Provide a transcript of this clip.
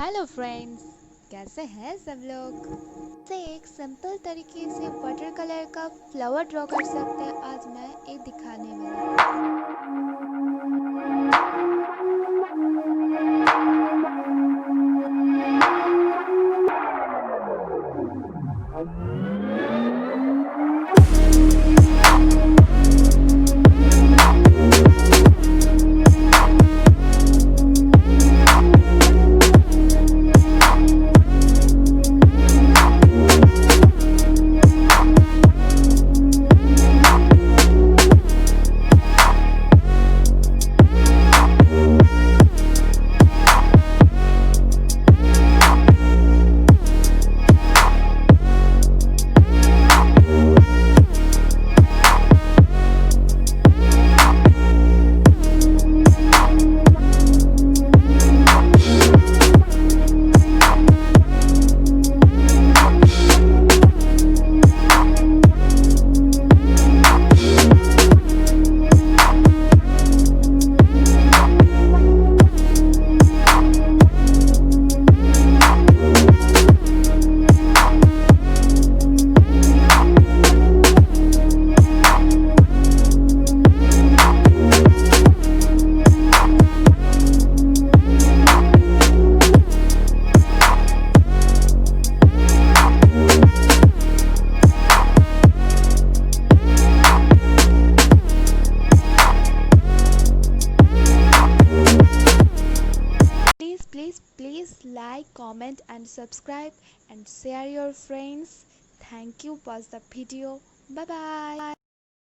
Hello friends, कैसे हैं सब लोग। से एक सिंपल तरीके से वाटर कलर का फ्लावर ड्रॉ कर सकते हैं। आज मैं ये दिखाने वाली please like, comment and subscribe and share your friends. Thank you. Pause the video. Bye bye.